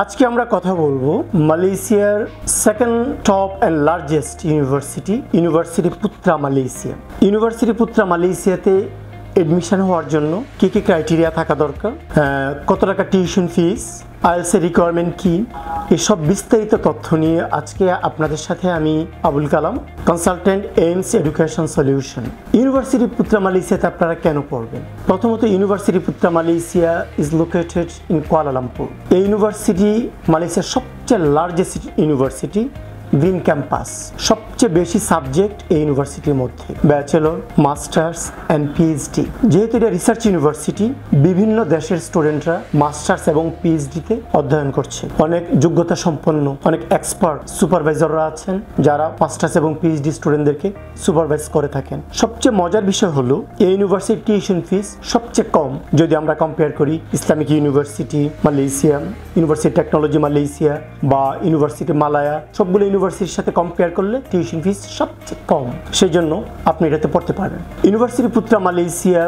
আজকে আমরা কথা বলবো মালয়েশিয়ার second top and largest university Putra Malaysia. University Putra মালয়েশিয়াতে এডমিশন হওয়ার জন্য কি কি ক্রাইটেরিয়া থাকা দরকার, কত টাকা টিউশন ফিস, আইএলটিএস রিকোয়ারমেন্ট কি, এসব বিস্তারিত তথ্য নিয়ে আজকে আপনাদের সাথে আমি Abul Kalam, consultant Aims education solution. University Putra মালয়েশিয়াতে আপনারা কেন পড়বেন? প্রথমত, university Putra Malaysia is located in Kuala Lumpur. এই ইউনিভার্সিটি মালয়েশিয়ার সবচেয়ে লার্জেস্ট ইউনিভার্সিটি, গ্রিন ক্যাম্পাস। সবচেয়ে বেশি সাবজেক্ট এই ইউনিভার্সিটির মধ্যে ব্যাচেলর, মাস্টার্স অ্যান্ড পিএইচডি। যেহেতু এটা রিসার্চ ইউনিভার্সিটি, বিভিন্ন দেশের স্টুডেন্টরা মাস্টার্স এবং পিএইচডিতে অধ্যয়ন করছে। অনেক যোগ্যতা সম্পন্ন, অনেক এক্সপার্ট সুপারভাইজাররা আছেন যারা মাস্টার্স এবং পিএইচডি স্টুডেন্টদেরকে সুপারভাইজ করে থাকেন। সবচেয়ে মজার বিষয় হলো এই ইউনিভার্সিটির টিউশন ফিস সবচেয়ে কম যদি আমরা কম্পেয়ার করি Islamic university Malaysia, university technology Malaysia বা ইউনিভার্সিটি মালায়া। সবগুলো ইউনিভার্সিটির সাথে কম্পেয়ার করলে টিউশন ফিস সবচেয়ে কম, সেই জন্য আপনি এটাতে পড়তে পারেন। ইউনিভার্সিটি পুত্রা মালয়েশিয়া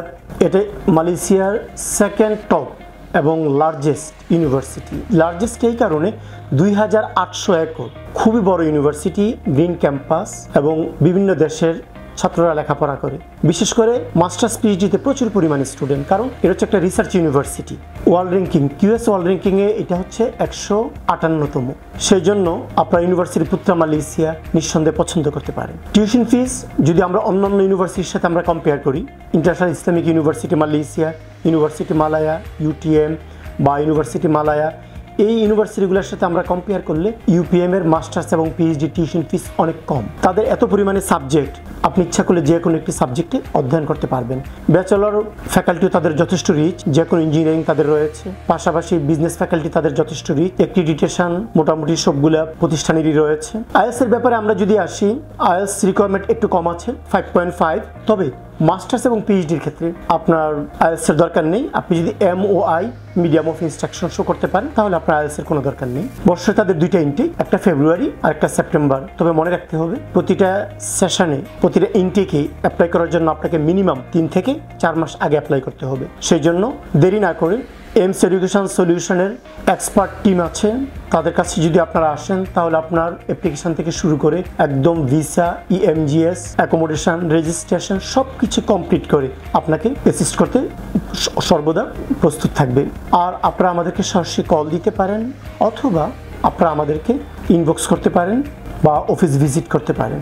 এটা মালয়েশিয়ার সেকেন্ড টপ এবং লার্জেস্ট ইউনিভার্সিটি। লার্জেস্ট এই কারণে 2800 একর, খুবই বড় ইউনিভার্সিটি, গ্রিন ক্যাম্পাস এবং বিভিন্ন দেশের ছাত্ররা লেখাপড়া করে। বিশেষ করে মাস্টার্স পিএইচডিতে প্রচুর পরিমাণে স্টুডেন্ট, কারণ এটা হচ্ছে একটা research university. World ranking, QS world র্যাঙ্কিংয়ে এটা হচ্ছে 158তম। সেই জন্য আপনার ইউনিভার্সিটি পুত্রা মালয়েশিয়া নিঃসন্দেহে পছন্দ করতে পারেন। টিউশন ফিস যদি আমরা অন্যান্য ইউনিভার্সিটির সাথে আমরা কম্পেয়ার করি, international Islamic university Malaysia, university Malaya, UTM বা ইউনিভার্সিটি মালায়া, এই ইউনিভার্সিটিগুলোর সাথে আমরা কম্পেয়ার করলে ইউপিএম এর মাস্টার্স এবং পিএইচডি টিউশন ফিস অনেক কম। তাদের এত পরিমাণে সাবজেক্ট, আপনি ইচ্ছা করলে যে কোনো একটি সাবজেক্টে অধ্যয়ন করতে পারবেন। ব্যাচেলর ফ্যাকাল্টিও তাদের যথেষ্ট রিচ, যে কোনো ইঞ্জিনিয়ারিং তাদের রয়েছে। পাশাপাশি বিজনেস ফ্যাকাল্টি তাদের যথেষ্ট রিচ, অ্যাক্রিডিটেশন মোটামুটি সবগুলা প্রতিষ্ঠানেরই রয়েছে। আইএলটিএস এর ব্যাপারে আমরা যদি আসি, আইএলটিএস রিকোয়ারমেন্ট একটু কম আছে, 5.5। তবে মাস্টার্স এবং পিএইচডির ক্ষেত্রে আপনার আইএলটিএস এর দরকার নেই। আপনি যদি MOI medium of instruction show করতে পারেন তাহলে আপনার আইএলটিএস এর কোনো দরকার নেই। বর্ষে তাদের দুইটা ইনটেক, একটা ফেব্রুয়ারি আর একটা সেপ্টেম্বর। তবে মনে রাখতে হবে প্রতিটা সেশনে, প্রতিটা ইনটেকে অ্যাপ্লাই করার জন্য আপনাকে মিনিমাম 3 থেকে 4 মাস আগে অ্যাপ্লাই করতে হবে। সেই জন্য দেরি না করে এইমস এডুকেশন সলিউশনের এক্সপার্ট টিম আছে, তাদের কাছে যদি আপনারা আসেন তাহলে আপনার অ্যাপ্লিকেশন থেকে শুরু করে একদম ভিসা, EMGS, অ্যাকোমোডেশন, রেজিস্ট্রেশন সব কিছু কমপ্লিট করে আপনাকে অ্যাসিস্ট করতে সর্বদা প্রস্তুত থাকবে। আর আপনারা আমাদেরকে সরাসরি কল দিতে পারেন অথবা আপনারা আমাদেরকে ইনবক্স করতে পারেন বা অফিস ভিজিট করতে পারেন।